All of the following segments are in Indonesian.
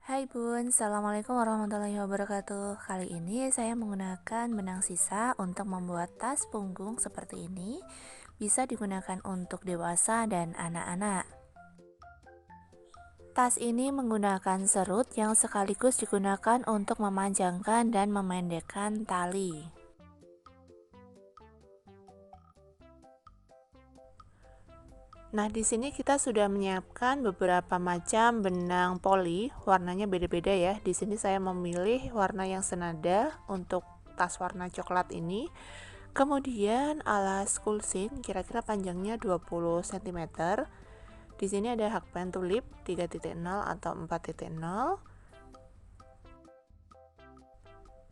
Hai Bun, Assalamualaikum warahmatullahi wabarakatuh. Kali ini saya menggunakan benang sisa untuk membuat tas punggung seperti ini. Bisa digunakan untuk dewasa dan anak-anak. Tas ini menggunakan serut yang sekaligus digunakan untuk memanjangkan dan memendekkan tali. Nah, di sini kita sudah menyiapkan beberapa macam benang poli, warnanya beda-beda ya. Di sini saya memilih warna yang senada untuk tas warna coklat ini. Kemudian alas kulsin kira-kira panjangnya 20 cm. Di sini ada hakpen tulip 3.0 atau 4.0.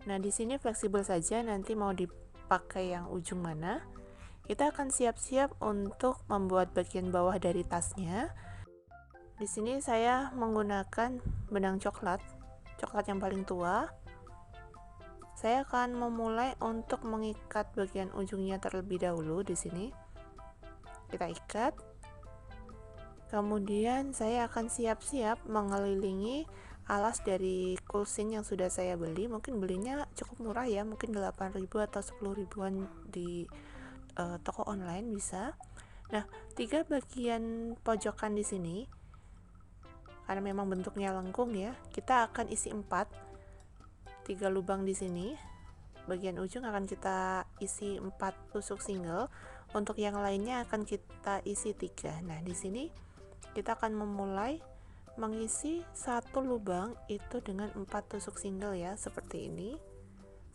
Nah, di sini fleksibel saja, nanti mau dipakai yang ujung mana. Kita akan siap-siap untuk membuat bagian bawah dari tasnya. Di sini saya menggunakan benang coklat yang paling tua. Saya akan memulai untuk mengikat bagian ujungnya terlebih dahulu di sini. Kita ikat. Kemudian saya akan siap-siap mengelilingi alas dari kulsin yang sudah saya beli. Mungkin belinya cukup murah ya, mungkin 8.000 atau 10 ribuan di toko online bisa. Nah, 3 bagian pojokan di sini karena memang bentuknya lengkung ya, kita akan isi 3 lubang di sini. Bagian ujung akan kita isi 4 tusuk single. Untuk yang lainnya akan kita isi 3. Nah, di sini kita akan memulai mengisi satu lubang itu dengan 4 tusuk single ya, seperti ini.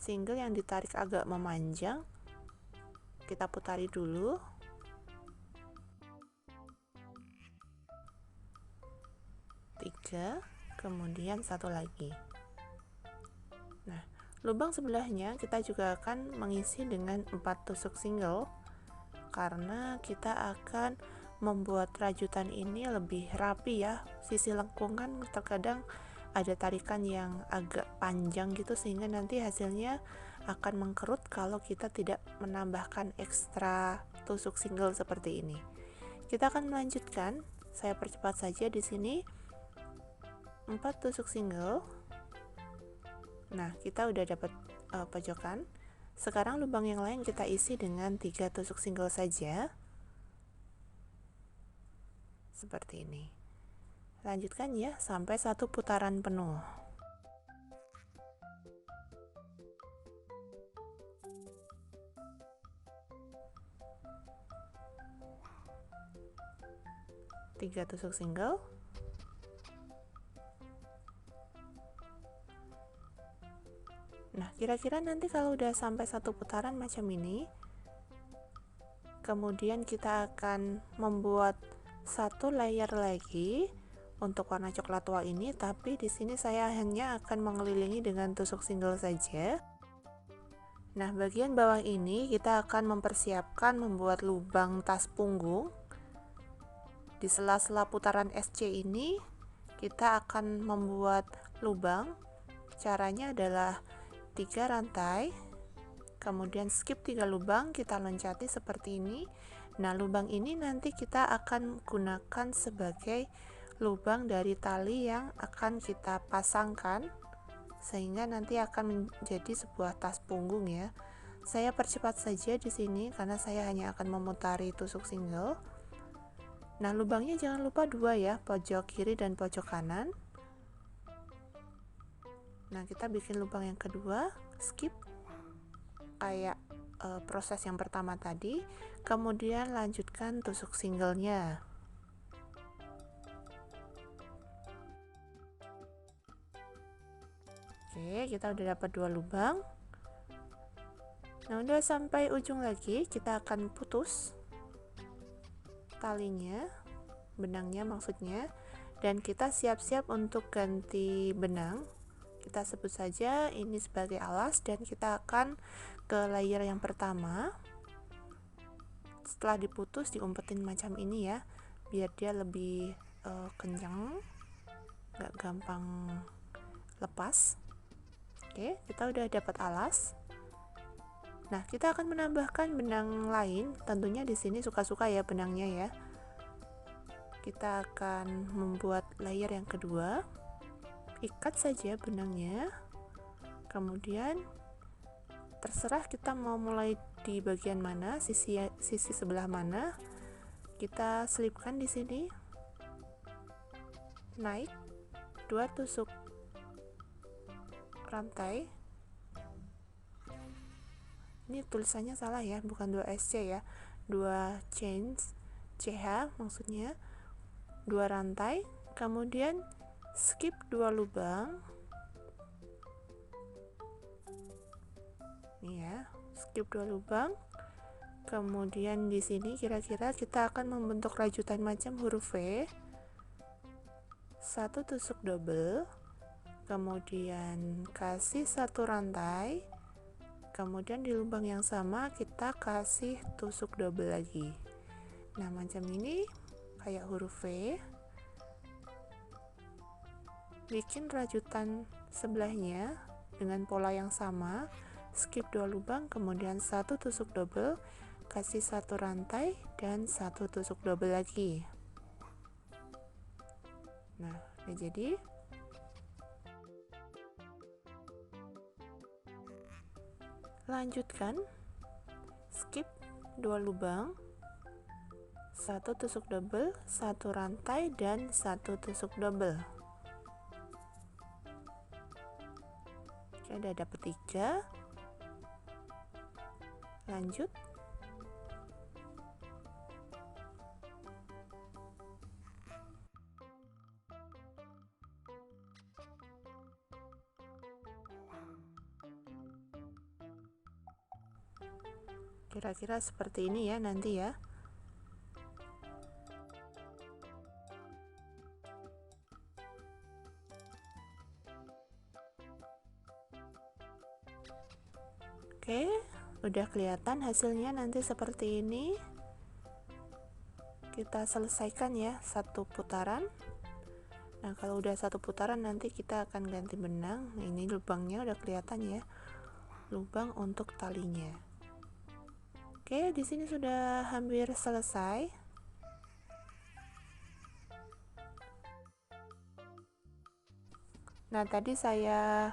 Single yang ditarik agak memanjang. Kita putari dulu. Tiga, kemudian satu lagi. Nah, lubang sebelahnya kita juga akan mengisi dengan 4 tusuk single karena kita akan membuat rajutan ini lebih rapi ya. Sisi lengkung kan terkadang ada tarikan yang agak panjang gitu, sehingga nanti hasilnya akan mengkerut kalau kita tidak menambahkan ekstra tusuk single seperti ini. Kita akan melanjutkan, saya percepat saja di sini. 4 tusuk single. Nah, kita udah dapat pojokan. Sekarang lubang yang lain kita isi dengan 3 tusuk single saja. Seperti ini. Lanjutkan ya sampai satu putaran penuh. Tiga tusuk single. Nah, kira-kira nanti kalau udah sampai satu putaran macam ini, kemudian kita akan membuat satu layer lagi untuk warna coklat tua ini, tapi di sini saya hanya akan mengelilingi dengan tusuk single saja. Nah, bagian bawah ini kita akan mempersiapkan membuat lubang tas punggung. Di sela-sela putaran SC ini kita akan membuat lubang. Caranya adalah 3 rantai, kemudian skip 3 lubang, kita loncati seperti ini. Nah, lubang ini nanti kita akan gunakan sebagai lubang dari tali yang akan kita pasangkan, sehingga nanti akan menjadi sebuah tas punggung ya. Saya percepat saja di sini karena saya hanya akan memutari tusuk single. Nah, lubangnya jangan lupa 2 ya, pojok kiri dan pojok kanan. Nah, kita bikin lubang yang kedua, skip kayak proses yang pertama tadi, kemudian lanjutkan tusuk singlenya. Oke, kita udah dapat 2 lubang. Nah, udah sampai ujung lagi, kita akan putus talinya, benangnya maksudnya, dan kita siap-siap untuk ganti benang. Kita sebut saja ini sebagai alas dan kita akan ke layer yang pertama. Setelah diputus diumpetin macam ini ya, biar dia lebih kencang, gak gampang lepas. Oke, kita udah dapat alas. Nah, kita akan menambahkan benang lain, tentunya di sini suka-suka ya benangnya ya. Kita akan membuat layer yang kedua. ikat saja benangnya. Kemudian terserah kita mau mulai di bagian mana, sisi sebelah mana. Kita selipkan di sini, naik 2 tusuk rantai. Ini tulisannya salah ya, bukan 2 SC ya, 2 chains, CH maksudnya, 2 rantai. Kemudian skip 2 lubang. Nih ya, skip 2 lubang. Kemudian di sini kira-kira kita akan membentuk rajutan macam huruf V. 1 tusuk double, kemudian kasih 1 rantai, kemudian di lubang yang sama kita kasih tusuk double lagi. Nah, macam ini kayak huruf V. Bikin rajutan sebelahnya dengan pola yang sama, skip 2 lubang, kemudian 1 tusuk double, kasih 1 rantai dan 1 tusuk double lagi. Nah, udah jadi. Lanjutkan, skip 2 lubang, 1 tusuk double, 1 rantai dan 1 tusuk double. Oke, udah dapet 3. Lanjut, kira-kira seperti ini ya nanti ya. Oke, udah kelihatan hasilnya nanti seperti ini. Kita selesaikan ya 1 putaran. Nah, kalau udah 1 putaran nanti kita akan ganti benang. Nah, ini lubangnya udah kelihatan ya, lubang untuk talinya. Oke, di sini sudah hampir selesai. Nah, tadi saya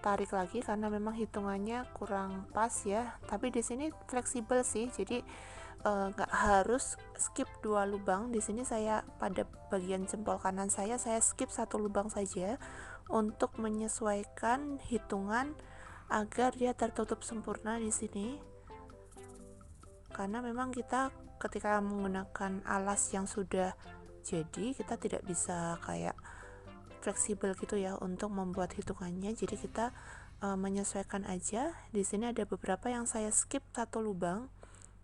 tarik lagi karena memang hitungannya kurang pas ya. Tapi di sini fleksibel sih, jadi nggak harus skip 2 lubang. Di sini saya pada bagian jempol kanan saya skip 1 lubang saja untuk menyesuaikan hitungan agar dia tertutup sempurna di sini. Karena memang kita ketika menggunakan alas yang sudah jadi, kita tidak bisa kayak fleksibel gitu ya untuk membuat hitungannya. Jadi kita menyesuaikan aja. Di sini ada beberapa yang saya skip 1 lubang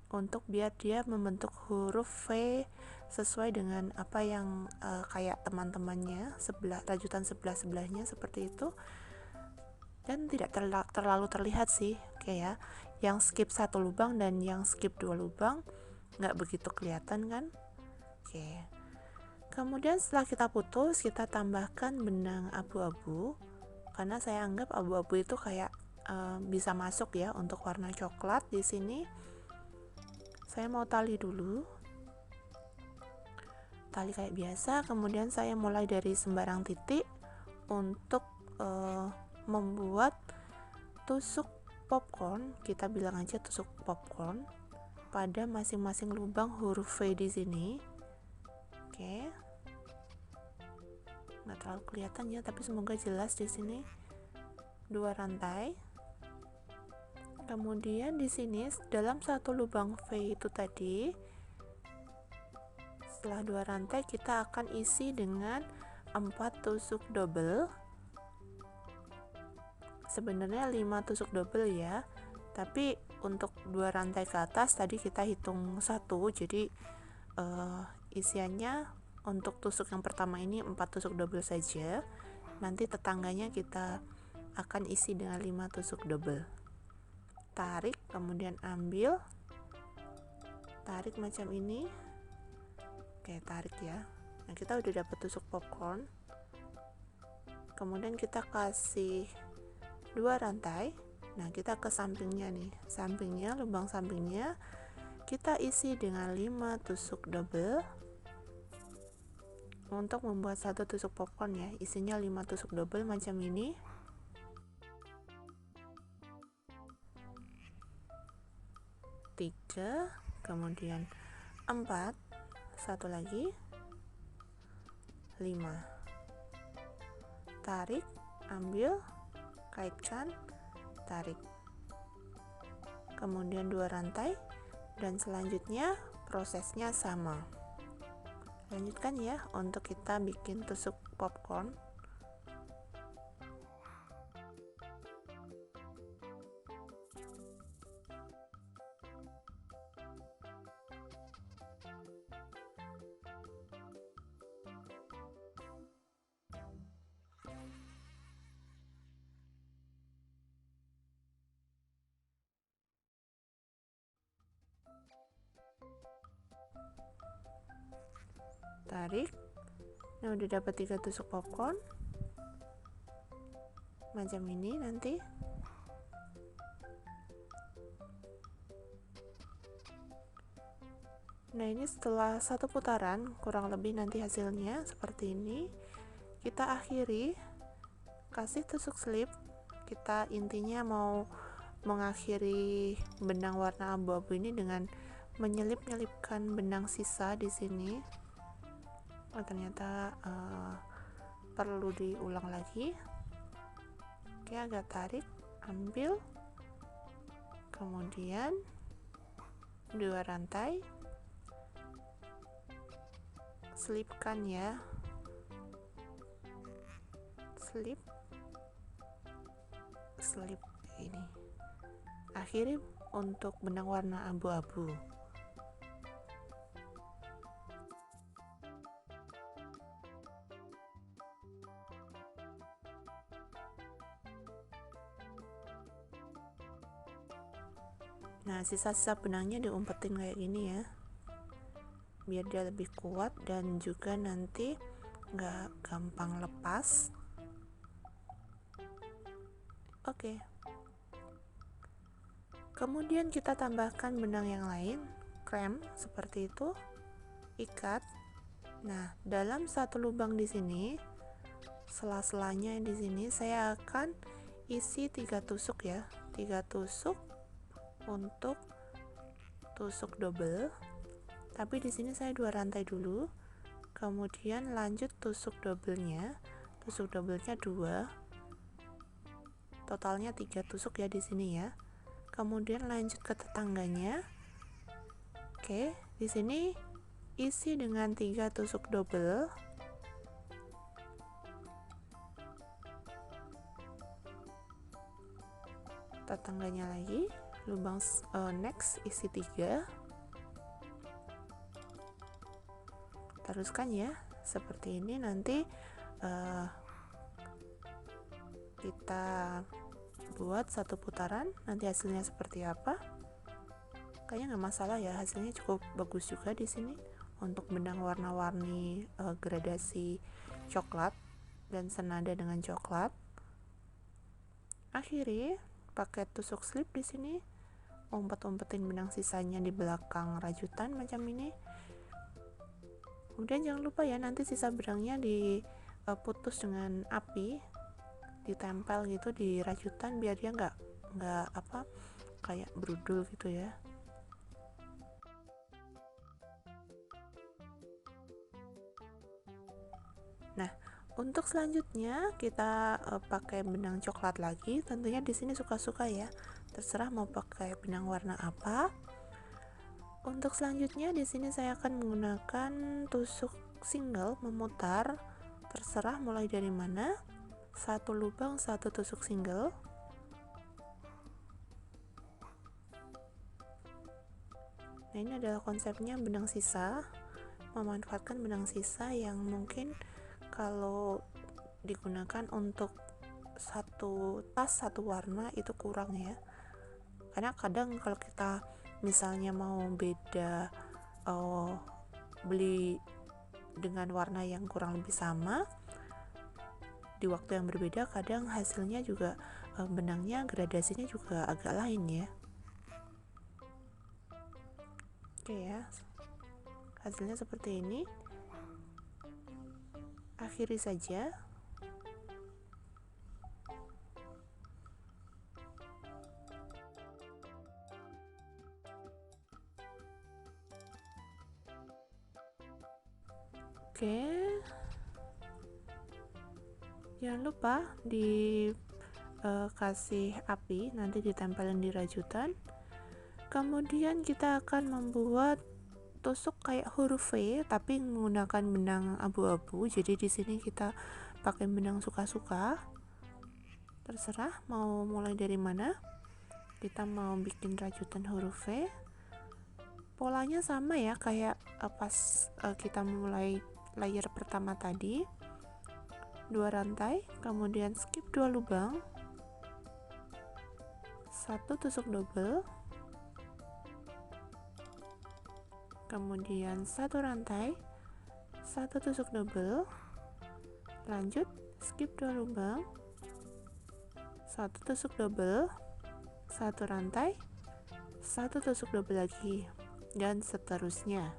untuk biar dia membentuk huruf V sesuai dengan apa yang kayak teman-temannya rajutan sebelah-sebelahnya seperti itu, dan tidak terlalu terlihat sih kayak yang skip 1 lubang dan yang skip 2 lubang nggak begitu kelihatan kan. Oke. Kemudian setelah kita putus, kita tambahkan benang abu-abu karena saya anggap abu-abu itu kayak bisa masuk ya untuk warna coklat. Di sini saya mau tali dulu, tali kayak biasa. Kemudian saya mulai dari sembarang titik untuk membuat tusuk popcorn. Kita bilang aja tusuk popcorn pada masing-masing lubang huruf V di sini. Oke, nggak terlalu kelihatan ya, tapi semoga jelas. Di sini 2 rantai. Kemudian di sini dalam 1 lubang V itu tadi, setelah 2 rantai kita akan isi dengan 4 tusuk double. Sebenarnya 5 tusuk double ya, tapi untuk 2 rantai ke atas tadi kita hitung 1, jadi isiannya untuk tusuk yang pertama ini 4 tusuk double saja. Nanti tetangganya kita akan isi dengan 5 tusuk double. Tarik, kemudian ambil, tarik macam ini. Oke, tarik ya. Nah, kita udah dapat tusuk popcorn. Kemudian kita kasih 2 rantai. Nah, kita ke sampingnya nih, sampingnya, lubang sampingnya kita isi dengan 5 tusuk double. untuk membuat satu tusuk popcorn ya, isinya 5 tusuk double macam ini. Tiga, kemudian 4, satu lagi, 5. Tarik, ambil, kaitkan, tarik. Kemudian 2 rantai, dan selanjutnya prosesnya sama. Lanjutkan ya untuk kita bikin tusuk popcorn. Tarik. Nah, udah dapat 3 tusuk popcorn macam ini nanti. Nah, ini setelah satu putaran kurang lebih nanti hasilnya seperti ini. Kita akhiri, kasih tusuk slip. Kita intinya mau mengakhiri benang warna abu-abu ini dengan menyelip-nyelipkan benang sisa di sini. Oh, ternyata perlu diulang lagi. Oke, agak tarik, ambil, kemudian 2 rantai, selipkan ya, selip ini. Akhiri untuk benang warna abu-abu. Nah, sisa-sisa benangnya diumpetin kayak gini ya, biar dia lebih kuat dan juga nanti nggak gampang lepas. Oke. Kemudian kita tambahkan benang yang lain, krem seperti itu, ikat. Nah, dalam satu lubang di sini, sela-selanya di sini saya akan isi 3 tusuk ya, 3 tusuk untuk tusuk double. Tapi di sini saya 2 rantai dulu, kemudian lanjut tusuk doublenya. Tusuk doublenya 2, totalnya 3 tusuk ya di sini ya. Kemudian lanjut ke tetangganya. Oke, di sini isi dengan 3 tusuk double. Tetangganya lagi, lubang next isi 3. Teruskan ya, seperti ini. Nanti kita buat satu putaran, nanti hasilnya seperti apa. Kayaknya nggak masalah ya, hasilnya cukup bagus juga di sini untuk benang warna-warni gradasi coklat dan senada dengan coklat. Akhiri pakai tusuk slip di sini, umpet-umpetin benang sisanya di belakang rajutan macam ini. Kemudian jangan lupa ya, nanti sisa benangnya diputus dengan api, ditempel gitu di rajutan biar dia nggak kayak brudul gitu ya. Nah, untuk selanjutnya kita pakai benang coklat lagi. Tentunya di sini suka-suka ya, terserah mau pakai benang warna apa. Untuk selanjutnya di sini saya akan menggunakan tusuk single memutar, terserah mulai dari mana. Satu lubang, satu tusuk single. Nah, ini adalah konsepnya benang sisa, memanfaatkan benang sisa yang mungkin kalau digunakan untuk satu tas satu warna itu kurang ya, karena kadang kalau kita misalnya mau beda beli dengan warna yang kurang lebih sama di waktu yang berbeda, kadang hasilnya juga benangnya gradasinya juga agak lain ya. Oke ya, hasilnya seperti ini. akhiri saja. Oke, jangan lupa kasih api, nanti ditempelin di rajutan. Kemudian kita akan membuat tusuk kayak huruf V tapi menggunakan benang abu-abu. Jadi di sini kita pakai benang suka-suka, terserah mau mulai dari mana. Kita mau bikin rajutan huruf V, polanya sama ya kayak pas kita mulai layer pertama tadi. 2 rantai, kemudian skip 2 lubang, 1 tusuk double, kemudian 1 rantai, 1 tusuk double, lanjut skip 2 lubang, 1 tusuk double, 1 rantai, 1 tusuk double lagi, dan seterusnya.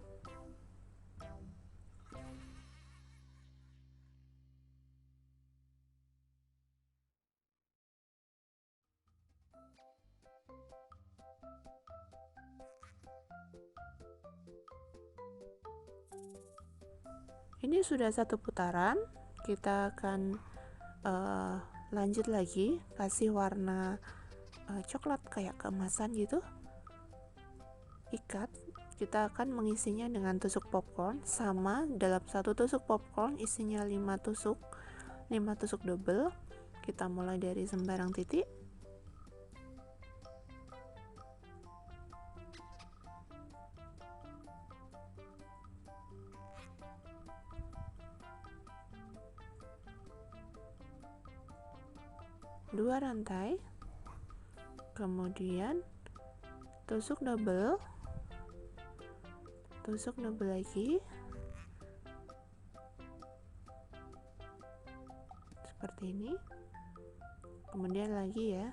Ini sudah 1 putaran, kita akan lanjut lagi, kasih warna coklat kayak keemasan gitu. Ikat, kita akan mengisinya dengan tusuk popcorn, sama dalam 1 tusuk popcorn isinya 5 tusuk double. Kita mulai dari sembarang titik. Dua rantai, kemudian tusuk double lagi, seperti ini, kemudian lagi ya,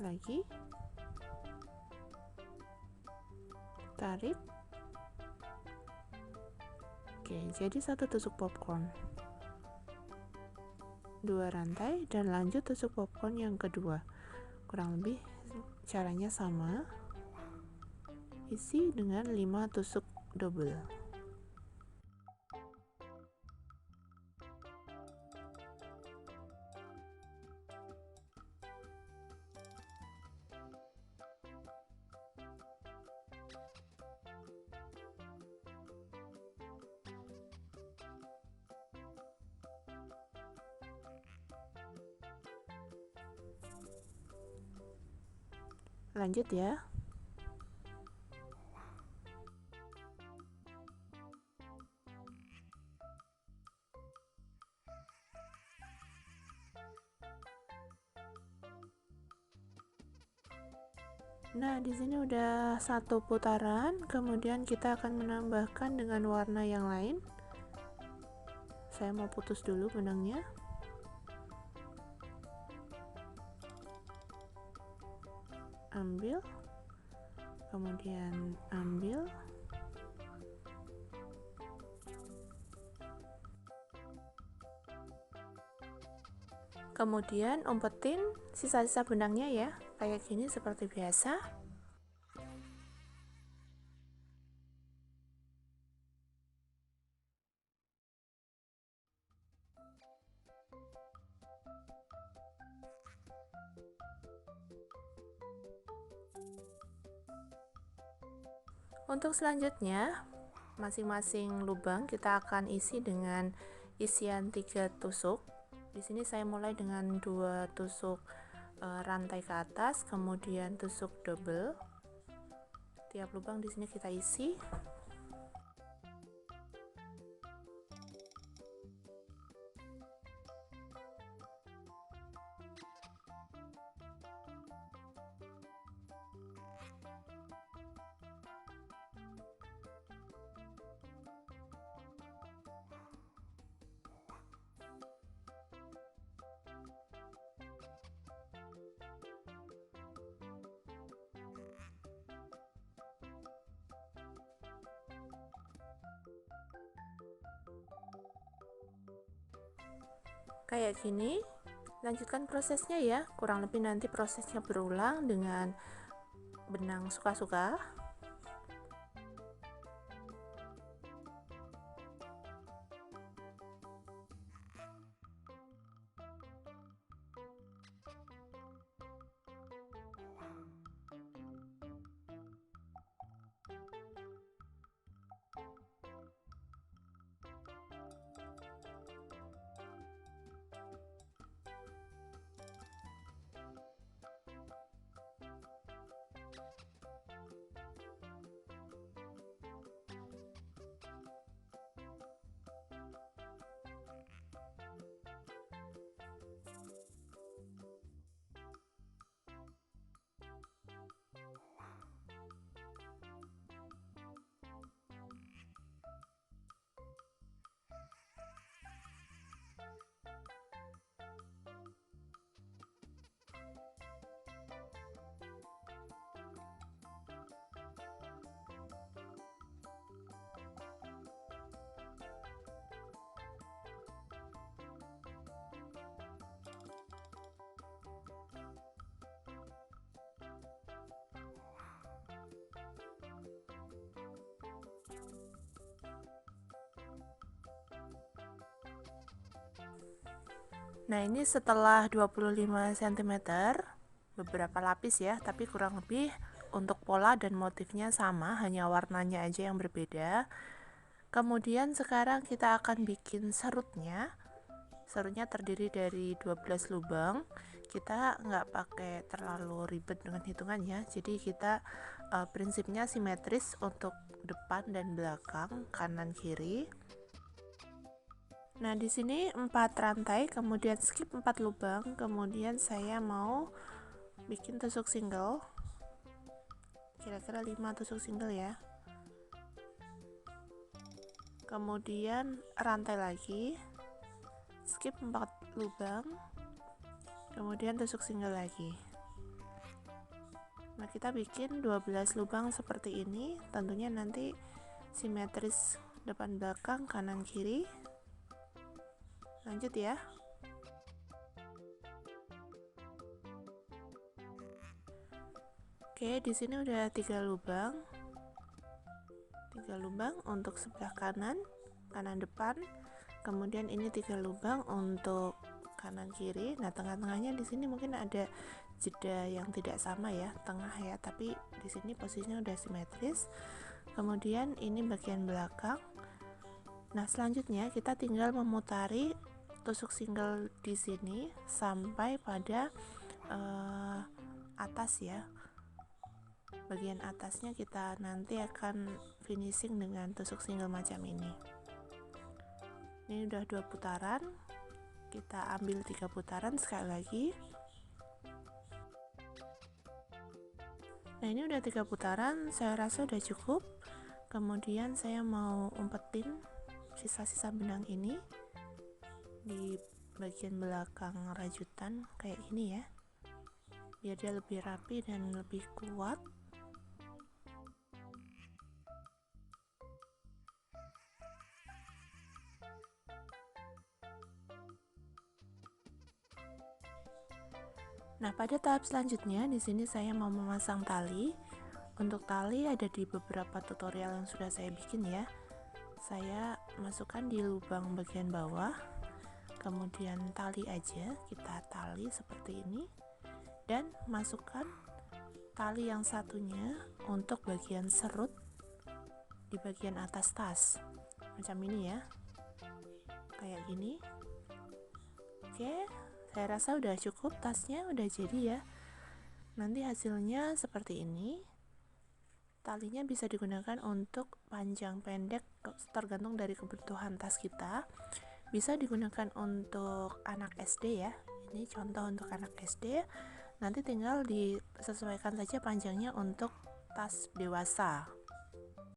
lagi, tarik. Oke, jadi 1 tusuk popcorn, 2 rantai, dan lanjut tusuk popcorn yang kedua. Kurang lebih caranya sama, isi dengan 5 tusuk double. Lanjut ya. Nah, di sini udah 1 putaran, kemudian kita akan menambahkan dengan warna yang lain. Saya mau putus dulu benangnya. Ambil, kemudian ambil, kemudian umpetin sisa-sisa benangnya ya, kayak gini seperti biasa. Untuk selanjutnya, masing-masing lubang kita akan isi dengan isian 3 tusuk. Di sini saya mulai dengan 2 tusuk rantai ke atas, kemudian tusuk double. Tiap lubang di sini kita isi. Kayak gini. Lanjutkan prosesnya ya, kurang lebih nanti prosesnya berulang dengan benang suka-suka. Nah, ini setelah 25 cm, beberapa lapis ya, tapi kurang lebih untuk pola dan motifnya sama, hanya warnanya aja yang berbeda. Kemudian sekarang kita akan bikin serutnya. Serutnya terdiri dari 12 lubang. Kita nggak pakai terlalu ribet dengan hitungannya, jadi kita prinsipnya simetris untuk depan dan belakang, kanan kiri. Nah, di sini 4 rantai, kemudian skip 4 lubang, kemudian saya mau bikin tusuk single. Kira-kira 5 tusuk single ya. Kemudian rantai lagi. Skip 4 lubang. Kemudian tusuk single lagi. Nah, kita bikin 12 lubang seperti ini, tentunya nanti simetris depan belakang, kanan kiri. Lanjut ya. Oke, di sini udah 3 lubang. 3 lubang untuk sebelah kanan, kanan depan. Kemudian ini 3 lubang untuk kanan kiri. Nah, tengah-tengahnya di sini mungkin ada jeda yang tidak sama ya, tengah ya, tapi di sini posisinya udah simetris. Kemudian ini bagian belakang. Nah, selanjutnya kita tinggal memutari tusuk single di sini sampai pada atas ya. Bagian atasnya kita nanti akan finishing dengan tusuk single macam ini. Ini udah 2 putaran, kita ambil 3 putaran sekali lagi. Nah, ini udah 3 putaran, saya rasa udah cukup. Kemudian saya mau umpetin sisa-sisa benang ini di bagian belakang rajutan kayak ini ya, biar dia lebih rapi dan lebih kuat. Nah, pada tahap selanjutnya di sini saya mau memasang tali. Untuk tali ada di beberapa tutorial yang sudah saya bikin ya. Saya masukkan di lubang bagian bawah. Kemudian tali aja, kita tali seperti ini. Dan masukkan tali yang satunya untuk bagian serut di bagian atas tas. Macam ini ya. Kayak gini. Oke. Saya rasa udah cukup, tasnya udah jadi ya. Nanti hasilnya seperti ini. Talinya bisa digunakan untuk panjang pendek tergantung dari kebutuhan tas kita. Bisa digunakan untuk anak SD ya. Ini contoh untuk anak SD. Nanti tinggal disesuaikan saja panjangnya untuk tas dewasa.